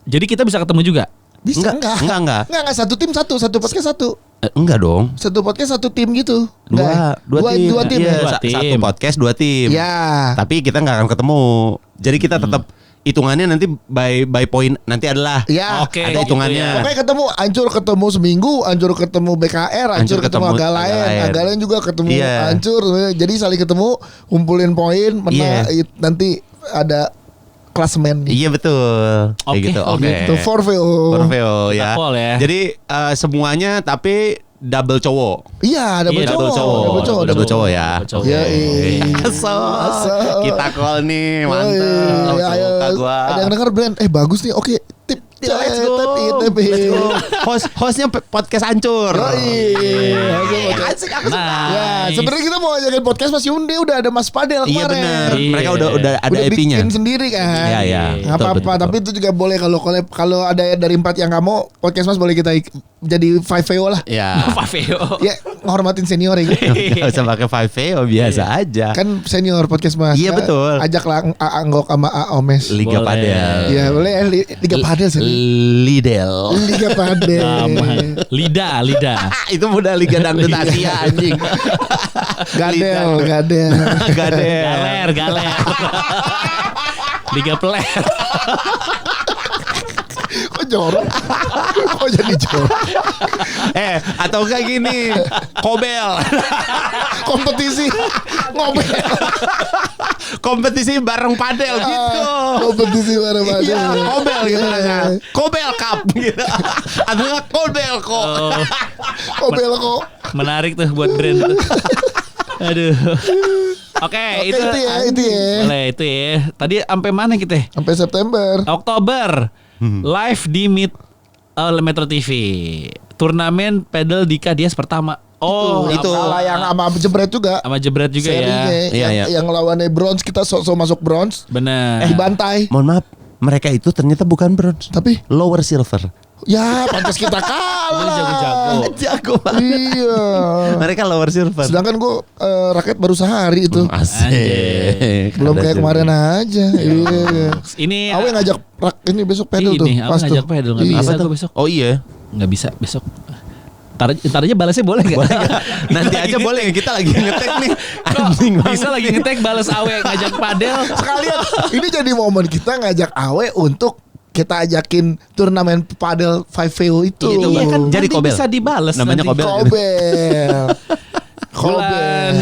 jadi kita bisa ketemu juga. Bisa Enggak. Enggak, satu tim satu podcast satu. Enggak dong. Satu podcast satu tim gitu. Dua tim. Dua tim. Iya, Dua tim. Satu podcast 2 tim. Ya. Tapi kita nggak akan ketemu. Jadi kita tetap hitungannya nanti by point nanti adalah. Ya. Oke, ada gitu hitungannya. ya. Pokoknya ketemu Ancur ketemu seminggu, Ancur ketemu BKR, Ancur ketemu Agalayan, Agalayan juga ketemu Ancur. Jadi saling ketemu, kumpulin poin, menang nanti ada klasemen. Iya betul. Kayak gitu. Oke. Gitu. Forveo ya. Ya. Jadi semuanya tapi double cowok. Iya, double cowok ya. Iya. Kita call nih, mantap. Ada yang denger brand, bagus nih. Oke, tip. Let's go. Hostnya podcast Ancur. Asik. Ya, sebenarnya kita mau ngajakin podcast Mas Yunde, udah ada Mas Padel kemarin. Iya benar. Mereka udah ada IP-nya. Bikin sendiri kan. Iya. Nggak apa-apa, tapi itu juga boleh kalau ada dari 4 yang nggak mau, podcast Mas boleh kita jadi 5VO lah. Iya. 5VO. Ya, ngehormatin senior ya. Gak usah pakai 5VO, biasa aja. Kan senior podcast Mas. Iya betul. Ajaklah Anggok sama Omes. Liga Padel. Iya, boleh Liga Padel sih. Lidl. Liga Padel. Lida. Itu udah Liga Dangdut Asia anjing. Gadel. Galer. Liga Peler. Kok jorok? Kok jadi jorok? Atau enggak gini, Kobel. Kompetisi ngobel. Kompetisi bareng padel gitu. Kompetisi bareng padel. Iya, Kobel gitu namanya. Kobel Cup gitu. Atau enggak Kobel kok. Kobel kok. Menarik tuh buat brand tuh. Aduh. Oke, itu ya. Boleh itu ya. Tadi sampai mana kita? Sampai September. Oktober. Live di Metro TV. Turnamen pedal di Kadias pertama. Oh, itu kalah yang sama jebret juga. Sama jebret juga serinya, ya. Yang lawannya bronze, kita sok-sok masuk bronze. Benar. Dibantai. Mohon maaf, mereka itu ternyata bukan bronze, tapi lower silver. Ya, pantas kita kalah. Jago banget. Iya. Mereka lower silver. Sedangkan gue raket baru sehari itu. Asik. Belum kayak kemarin aja. Iya. Ini Awe ngajak ini besok pedal tuh. Pas ngajak pedal nggak bisa gue besok. Oh iya. Nggak bisa besok. Ntar aja balasnya boleh gak? Nanti aja boleh, kita lagi ngetek nih. Anjing bisa lagi ngetek balas Awe ngajak padel. Sekalian ini jadi momen kita ngajak Awe untuk kita ajakin turnamen padel 5VO itu. Iya kan jadi Kobel. Bisa dibales namanya nanti. Kobel.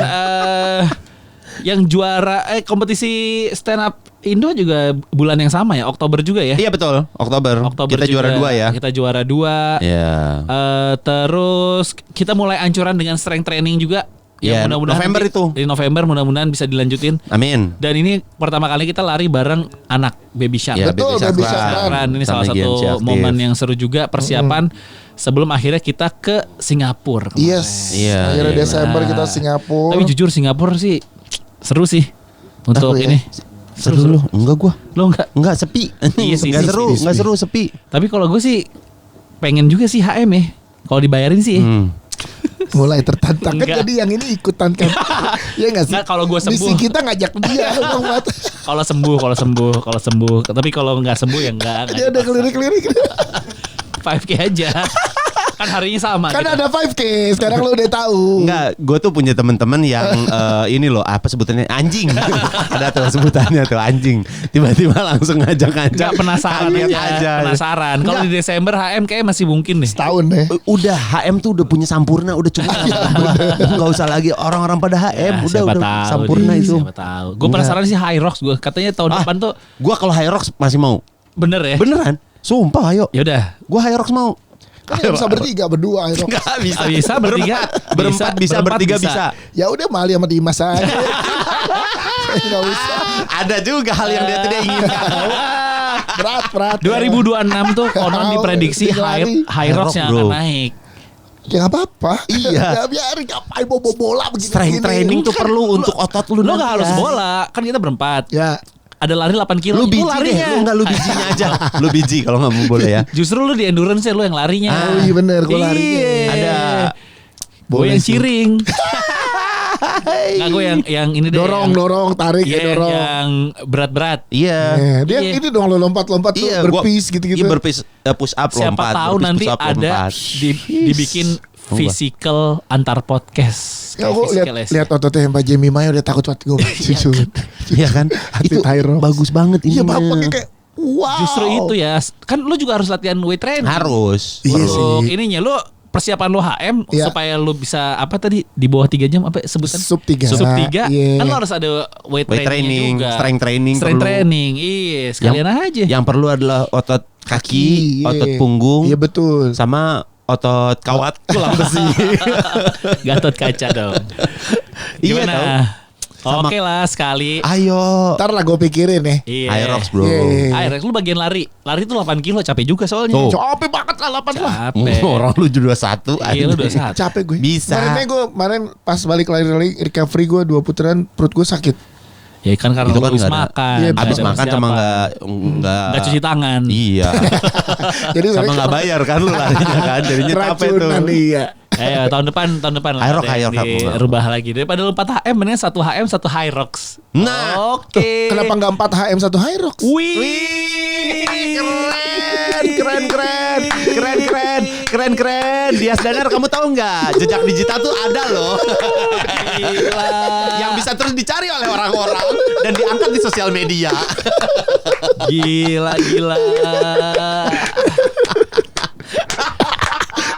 Yang juara kompetisi stand up Indo juga bulan yang sama ya, Oktober juga ya? Iya betul, Oktober kita juga, juara 2 ya. Kita juara 2. Iya. Terus kita mulai ancuran dengan strength training juga. Iya, November nanti, itu. Di November mudah-mudahan bisa dilanjutin. Amin. Dan ini pertama kali kita lari bareng anak Baby Shark. Ya, betul, Baby Shark. Ini salah satu momen yang seru juga persiapan sebelum akhirnya kita ke Singapura. Yes. Iya. Akhirnya Desember kita Singapura. Tapi jujur Singapura sih seru sih untuk ini. Seru lu? Enggak gua. Lo enggak sepi. Iya sih, enggak seru sepi. Tapi kalau gue sih pengen juga sih HM ya. Kalau dibayarin sih. Mulai tertantang kan, jadi yang ini ikutan kan. Ya enggak sih? Nggak, kalau gue sembuh. Misi kita ngajak dia Kalau sembuh. Tapi kalau enggak sembuh ya enggak. Dia udah kelirik-kelirik. 5K aja. Kan harinya sama. Kan kita. ada 5K, sekarang lo udah tahu. Enggak, gue tuh punya teman-teman yang ini loh, apa sebutannya, anjing. Ada tuh sebutannya tuh anjing. Tiba-tiba langsung ngajak-ngajak. Enggak, penasaran aja. Penasaran. Kalau di Desember HM kayak masih mungkin deh. Setahun deh. Udah HM tuh udah punya Sampurna, udah cukup. Enggak usah lagi orang-orang pada HM, udah tahu, Sampurna itu. Siapa tahu. Gue penasaran sih High Rocks gue. Katanya tahun depan tuh. Gue kalau High Rocks masih mau. Bener ya? Beneran. Sumpah ayo. Ya udah. Gua Hyrox mau. Kan nggak bisa bertiga, berdua. Nggak bisa. Bisa bertiga. Berempat bisa, bertiga bisa. Ya udah Mali sama Dimas aja. Nggak usah. Ada juga hal yang dia tidak inginkan. Berat. 2026 tuh konon diprediksi Hyrox yang bro. akan naik. Ya nggak apa-apa. Iya. Ya biarin ngapain bawa bola begini. Strength training tuh perlu untuk otot lu. Lo nanti gak harus ya. bola. Kan kita berempat. Ya. Ada lari 8 kilo. Lu biji Itu larinya. deh. Lu enggak lu bijinya aja. Lu biji kalau enggak mau boleh ya. Justru lu di endurance lu yang larinya. Oh iya bener, gue larinya. Iya. Ada. Gue Boleh yang sih. ciring. Nggak, gue yang ini deh. Dorong, tarik Iya, ya dorong. yang berat-berat. Iya. Dia Iya. ini dong lo lompat-lompat tuh berpis gitu-gitu. Iya berpis push up Siapa lompat. tahu berpis, nanti push up, ada lompat. dibikin physical antar podcast. Ya Kayak gue physical lihat ototnya Pak Jamie Maya udah takut banget gue. Jujur. Iya kan? Atlet Itu Hyrox. bagus banget ini. Iya bapaknya kayak wow. Justru itu ya. Kan lu juga harus latihan weight training. harus. Iya Untuk sih. ininya lu persiapan lu HM Iya. supaya lu bisa apa tadi di bawah 3 jam apa sebutan? Sub 3. Sub 3. Iya. Kan lu harus ada weight Weight training, juga. strength training Strength perlu. training. Iya, sekalian aja. Yang perlu adalah otot kaki, Iya. otot punggung, Iya betul. sama otot kawat tulang besi. Gatot kaca dong. Iya, Gimana? tahu. Sama- Oke lah sekali. Ayo. Ntar lah gue pikirin nih. Iya. Hyrox bro. Iya. Hyrox lu bagian lari. Lari tuh 8 kilo capek juga soalnya. Tuh. Capek banget lah 8 lah. Capek. Orang lu 21. Iya lu 21. Capek gue. Bisa. Kemarin pas balik lari recovery gue 2 putaran perut gue sakit. Ya kan karena Itu lu kan habis nggak ada. makan. Iya, nggak Abis ada makan sama persiapan. nggak cuci tangan. Iya. Jadi Sama nggak bayar kan lu larinya kan. Jadinya capek tuh. keracunan iya. Tahun depan lah Hyrox, ada yang Hyrox. dirubah lagi. Daripada lu 4 HM mendingan 1 HM 1 Hyrox. Nah. Oke. Kenapa nggak 4 HM 1 Hyrox? Wih. Keren. Dias Danar kamu tahu nggak? Jejak digital tuh ada loh. Gila. Yang bisa terus dicari oleh orang-orang dan diangkat di sosial media. Gila.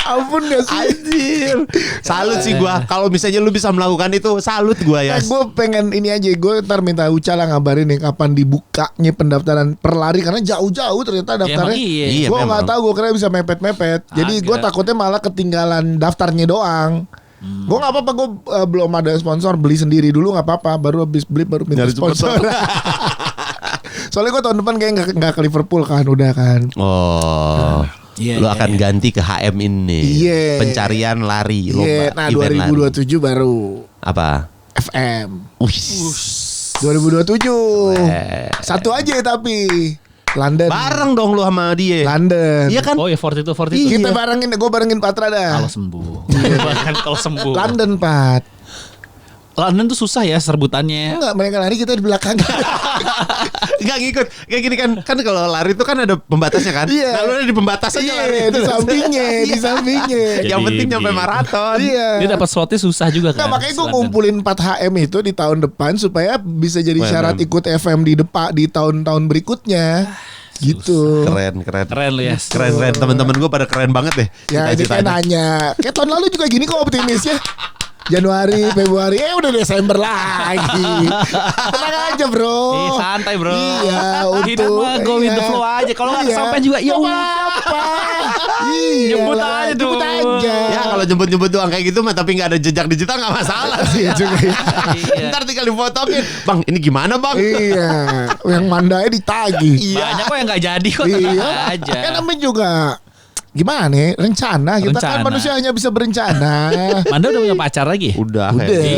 Ampun gak sih? Anjir. Salut sih gua. Kalau misalnya lu bisa melakukan itu, salut gua ya. Gue pengen ini aja. Gue ntar minta Uca lah ngabarin nih kapan dibukanya pendaftaran perlari. Karena jauh-jauh ternyata daftarnya. emang iya. Gue memang. nggak tahu. Gue kira bisa mepet-mepet. Jadi gue Agak. takutnya malah ketinggalan daftarnya doang. Gue nggak apa-apa. Gue belum ada sponsor. Beli sendiri dulu nggak apa-apa. Baru habis beli baru minta Nyari sponsor. sponsor. Soalnya gue tahun depan kayak nggak ke Liverpool kan. Udah kan. Oh. Iya, Lu iya, akan iya. ganti ke HM ini. Iya. Pencarian lari lomba. Iya. Nah event lari. 2027 baru Apa? FM. Ush. 2027. Satu aja tapi London. Bareng dong lu sama dia. London. Iya kan? Oh ya 42. Kita barengin, gue barengin Patra dah. Kalau sembuh. Bahkan kalau sembuh. London Pat. London tuh susah ya serbutannya. Enggak, mereka lari kita di belakang. Enggak ngikut. Kayak gini kan. Kan kalau lari itu kan ada pembatasnya kan. Iya. Nah lu ada di pembatas aja lari. Iya, di sampingnya, di sampingnya. Yang Jadi penting nyampe ini. maraton. Iya. Dia dapat slotnya susah juga kan. Nah, makanya gue London. ngumpulin 4 HM itu di tahun depan supaya bisa jadi Wah, syarat keren. ikut FM di depan di tahun-tahun berikutnya. Gitu. Keren. Keren lu ya. Keren. Teman-teman gue pada keren banget deh. Ya ini kayak Cita-citanya. nanya. Kayak tahun lalu juga gini kok optimisnya. Januari, Februari, udah Desember lagi. Tenang aja bro. Santai bro. Iya, Hidup mah go with the flow aja. Kalau nggak kesampean juga ya udah. apa. Iya. Jemput lah, aja tuh. Jemput aja. Ya kalau jemput-jemput doang kayak gitu mah tapi nggak ada jejak digital nggak masalah sih. Iya juga ya. Iya. Ntar tinggal difotokin. Bang ini gimana bang? Iya. Yang mandanya ditagih. Banyak kok yang nggak jadi kok. Iya. Tenang aja. Kan namanya juga gimana ya? Rencana. Kita kan Rencana. manusia hanya bisa berencana. Manda udah punya pacar lagi? Udah. Udah. Iya,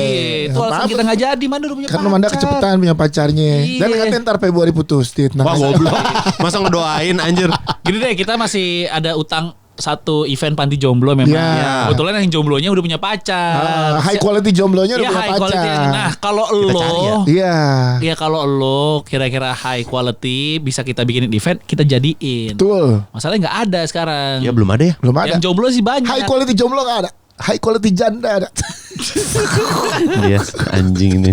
itu alasan Apa-apa. kita nggak jadi. Manda udah punya Kan pacar. Manda kecepatan punya pacarnya. Dan Iya. katanya ntar Februari putus. Wah goblok. Masa ngedoain anjir. Gini deh, kita masih ada utang satu event panti jomblo memang. Iya. Kebetulan yang jomblonya udah punya pacar. high quality jomblonya udah Iya, punya high quality. pacar. Nah, kalau cari ya. lo Iya. ya kalau lo kira-kira high quality bisa kita bikinin event, kita jadiin. Betul. Masalahnya nggak ada sekarang. Ya belum ada ya. Belum ada. Yang jomblo sih banyak. High quality jomblo gak ada. High quality janda ada. Dia anjing ini.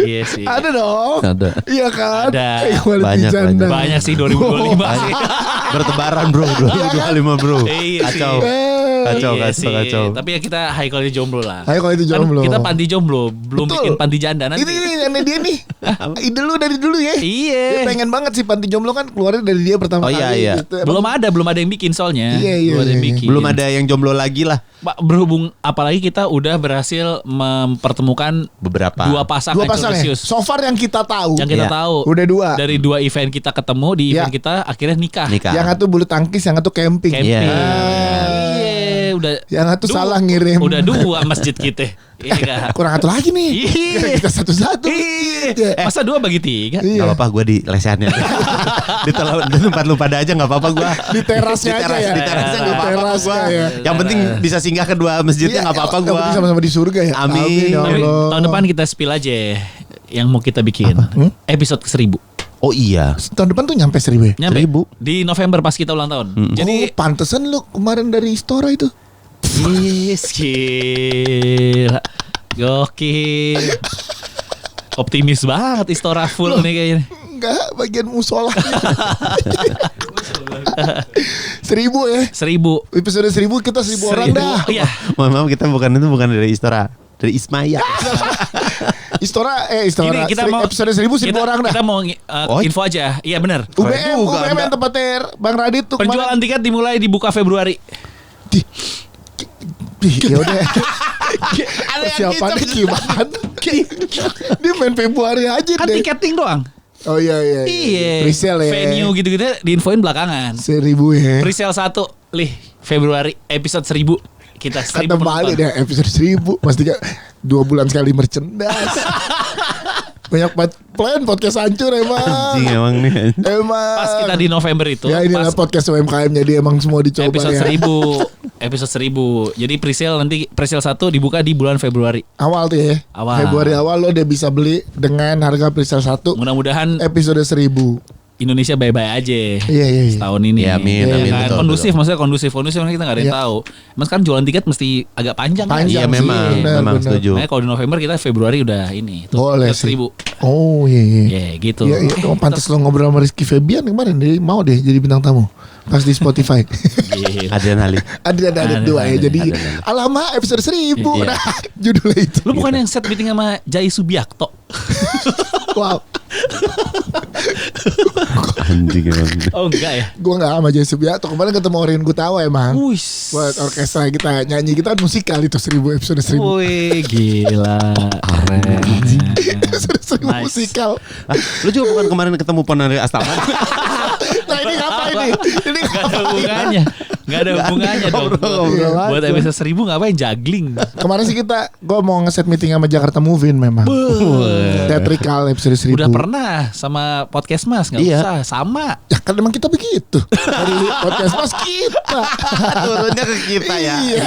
Iya sih. Ada dong. Ada. Iya kan? Ada. High quality Banyak, janda. Banyak sih 2025 sih. Bertebaran bro 2025 bro. Iya sih. Kacau. Kacau, Iya kacau, sih. kacau. Tapi ya kita high quality jomblo lah. Ayo kalau itu jomblo. Kan kita panti jomblo, belum Betul. bikin panti janda nanti. Ini dia nih. Ide lu dari dulu ya. Dia Iya. pengen banget sih panti jomblo kan keluarnya dari dia pertama Oh, kali. iya. Gitu. Belum ada yang bikin soalnya. Iya. Belum ada yang bikin. Belum ada yang jomblo lagi lah. Pak, berhubung apalagi kita udah berhasil mempertemukan Beberapa. dua pasangan Dua pasang ya. Exorcius. So far yang kita tahu. Yang kita Iya. tahu. Udah dua. Dari 2 event kita ketemu di Iya. event kita akhirnya nikah. Yang satu bulu tangkis, yang satu camping. Camping. Iya. Iya, udah. Yang satu salah ngirim. Udah 2 masjid kita. Iya kan? Kurang satu lagi nih. Iya. Kita satu-satu. Iya. Masa 2 bagi 3? Iya. Gak apa-apa gue di lesehannya. di tempat lu pada aja gak apa-apa gue. Di terasnya aja ya. Di terasnya gak apa-apa Terasnya gue. ya. Yang penting bisa singgah ke dua masjidnya gak apa-apa Yang gue. penting sama-sama di surga ya. Amin. ya Tapi Allah. tahun depan kita spill aja yang mau kita bikin. Episode ke-1000. Oh iya. Tahun depan tuh nyampe 1000 ya. Nyampe 1000. di November pas kita ulang tahun. Oh, Jadi pantesan lu kemarin dari Istora itu. gila. Gokil. Optimis banget Istora full nih kayaknya. Enggak, bagian musola. 1000 ya. 1000. Episode 1000 kita 1000 orang dah. Iya. Mohon maaf kita bukan dari Istora. Dari Ismaya. Istora Gini, kita mau episode 1000 orang dah. Kita mau Oh. info aja. Iya benar. UBM, juga, UBM Anda. yang tempatnya Bang Radit tuh Penjualan tiket dimulai dibuka Februari. Ya udah. Ada yang Persiapannya gitu. gimana? Dia main Februari aja Kan deh. tiketing doang. Oh iya. Iya. Presale ya. Venue gitu-gitu diinfoin belakangan. 1000 ya. Presale 1 Februari episode 1000. Kita 1000 Kata balik deh episode 1000 pasti 2 bulan sekali merchandise. Banyak banget plan podcast hancur emang. Anjing emang nih. Emang. Pas kita di November itu. Ya inilah pas podcast UMKM jadi emang semua dicoba episode ya. 1000. Episode 1000. Jadi presale 1 dibuka di bulan Februari. Awal tuh ya. Awal. Februari awal lo udah bisa beli dengan harga presale 1 Mudah-mudahan episode 1000. Indonesia bye-bye aja. Iya. Setahun ini. Ya, amin, Ya amin, kan? betul, Kondusif, maksudnya kondusif karena kita nggak ada yang Iya. tahu. Mas kan jualan tiket mesti agak panjang. kan? Panjang Iya sih, memang, benar. setuju. Makanya kalau di November kita Februari udah ini. Boleh sih. 1000. Oh iya. Ya gitu. Iya, dong, pantas lo ngobrol sama Rizky Febian kemarin dia mau deh jadi bintang tamu pas di Spotify. Gila. Adrian Halik. ada dua ya. Jadi ada. alamak episode 1000 Iya. nah judulnya itu. Lu bukan yang set meeting sama Jai Subiakto? Wow. Anjing emang. Oh enggak ya? Gua nggak sama Jay Subiakto kemarin ketemu Orin Gutawa emang. Wih. Buat orkestra kita nyanyi kita kan musikal itu 1000 episode 1000. Wih gila. Keren. Episode 1000 Nice. musikal. Ah, lu juga bukan kemarin ketemu Ponari Astama? Nah ini ngapain nih? Ini Gak ada ngapain? hubungannya. Gak ada hubungannya dong. ngobrol Buat aja. episode 1000 ngapain juggling? Kemarin sih gua mau ngeset meeting sama Jakarta Movie memang. Teatrikal episode 1000. Udah pernah sama podcast Mas, nggak Iya. usah sama. Ya kan emang kita begitu. Dari podcast mas kita. Turunnya ke kita ya. Iya.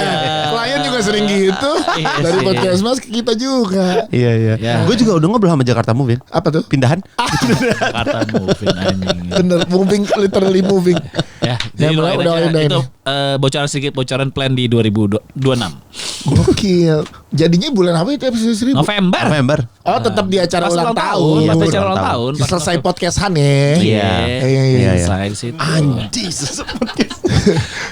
Klien juga sering gitu. Iya Dari sih. podcast mas ke kita juga. Iya. Ya. Gue juga udah ngobrol sama Jakarta Movie. Apa tuh? Pindahan. Kata moving anjing. Bener moving, literally moving. Ya, Ya, jadi udah doain aja. ini. Itu bocoran plan di 2026. Gokil. Jadinya bulan apa itu episode 1000? November. Oh tetap di acara Pas ulang tahun. Pas Iya, acara ulang ulang tahun. Pas Selesai podcastan ya. Iya. Iya. Selesai di situ. Anjing.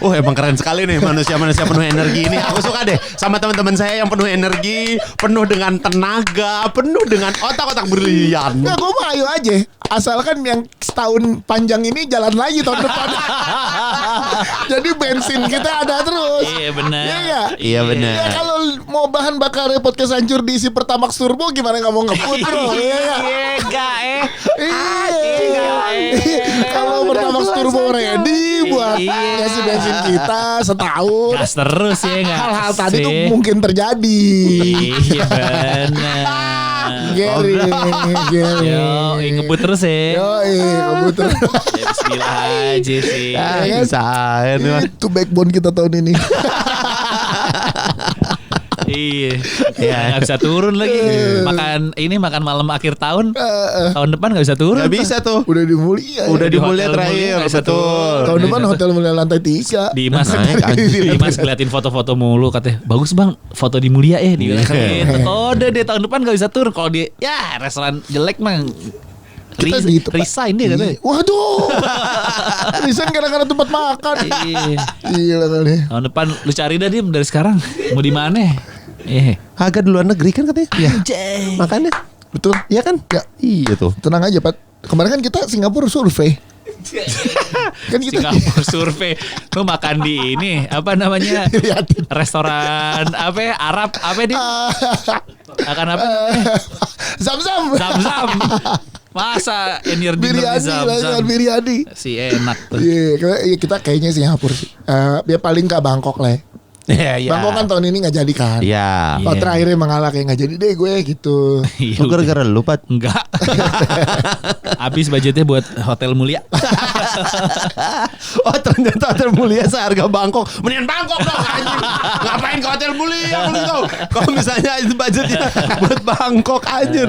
Oh emang keren sekali nih manusia-manusia penuh energi ini. Aku suka deh sama teman-teman saya yang penuh energi, penuh dengan tenaga, penuh dengan otak-otak brilian. Nah gue mah ayo aja. Asalkan yang setahun panjang ini jalan lagi tahun depan. Jadi bensin kita ada terus. Iya benar. Iya nggak? Iya benar. Ya kalau mau bahan bakar podcast hancur diisi Pertamax Turbo gimana nggak mau ngebut bro? Iya nggak? Iya enggak Iya. Kalau Pertamax Turbo ready buat Iya. ngasih bensin kita setahun. Gas terus ya enggak. Hal-hal tadi tuh mungkin terjadi. Iya benar. Gary. Yo, ngebut terus ya. Yoi, komputer. Ya, bismillah aja sih. Ah, kan? bisa nih. Itu backbone kita tahun ini. Iya. Ya nggak bisa turun lagi. Makan malam akhir tahun. Tahun depan nggak bisa turun. Gak bisa tuh. Udah dimulai. Udah Di dimulai hotel terakhir, mulia nggak bisa betul. turun. Tahun depan hotel mulai lantai 3. Dimas Naik, anjing. Dimas ngeliatin foto-foto mulu katanya bagus bang foto di Mulia dibilang gitu. Udah deh tahun depan gak bisa turun kalau di ya restoran jelek mah Kita di tempat- resign dia katanya. Waduh. Resign gara-gara tempat makan. Iya. Gila kali. Tahun depan lu cari dah dia dari sekarang. Mau di mana? Agak di luar negeri kan katanya. Iya. Makanya. Betul. Iya kan? Ya. Iya tuh. Tenang aja, Pat. Kemarin kan kita Singapura survei. Kan kita Singapura survei. Lu makan di ini apa namanya? Liatin. Restoran apa ya? Arab apa dia? Makan apa? Zam-zam. Zam-zam. Masa Enir dinner Biryani lah, zam-zam. biryani. Si enak tuh. Iya, kita kayaknya Singapura sih. Ya paling ke Bangkok lah. Iya, iya. Bangkok kan tahun ini nggak jadi kan. Iya. Oh, terakhirnya mengalah kayak nggak jadi deh gue gitu. Lu gara-gara lu, Pat. Enggak. Habis budgetnya buat hotel mulia. Oh, ternyata hotel mulia seharga Bangkok. Mendingan Bangkok dong anjing. Ngapain ke hotel mulia lu tahu? Kalau misalnya itu budgetnya buat Bangkok anjir.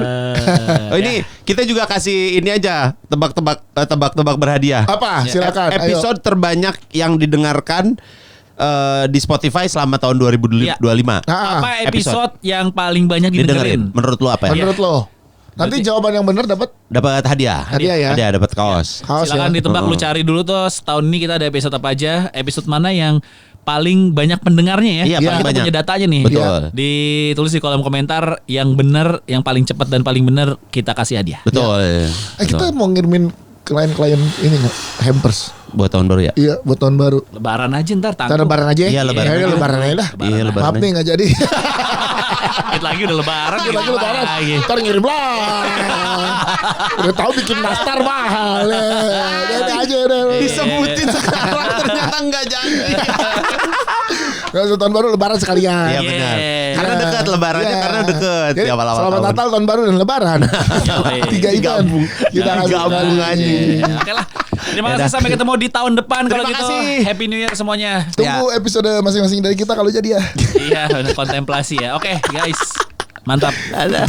Oh, ini kita juga kasih ini aja tebak-tebak berhadiah. Apa? Silakan. ayo. Episode terbanyak yang didengarkan di Spotify selama tahun 2025. Nah, Apa episode yang paling banyak didengerin? Menurut lu apa ya? menurut lo? Nanti jawaban yang benar dapat Dapat hadiah. Hadiah ya? Hadiah dapat kaos. kaos Silakan ya. ditebak, lu cari dulu tuh setahun ini kita ada episode apa aja, episode mana yang paling banyak pendengarnya ya. Iya, paling Kita banyak. punya datanya nih. Betul. Ditulis di kolom komentar yang benar, yang paling cepat dan paling benar kita kasih hadiah. Betul. Kita mau ngirimin klien-klien ini nggak? Hampers. Buat tahun baru ya? Iya, buat tahun baru. Lebaran aja ntar Kita tangguh. lebaran aja ya? Iya, lebaran Ya, aja. lebaran aja dah. Iya, lebaran Maaf nih aja. nggak jadi. Dikit lagi udah lebaran. Lagi lebaran. lagi. Ntar ngirim lah. Udah tahu bikin nastar mahal ya. Jadi aja deh. Disebutin sekarang ternyata enggak jadi. Kalau tahun baru lebaran sekalian. Iya benar. Karena dekat lebarannya Iya. karena dekat Jadi, di awal-awal Selamat tahun. Natal, tahun baru dan lebaran. Tiga event. Digabung. Kita Digabung aja. Oke lah. Terima Ya kasih, dah. sampai ketemu di tahun depan kalau Terima gitu. kasih. Happy New Year semuanya. Tunggu episode masing-masing dari kita kalau jadi ya. Iya, kontemplasi ya. Oke, guys. Mantap. Ada.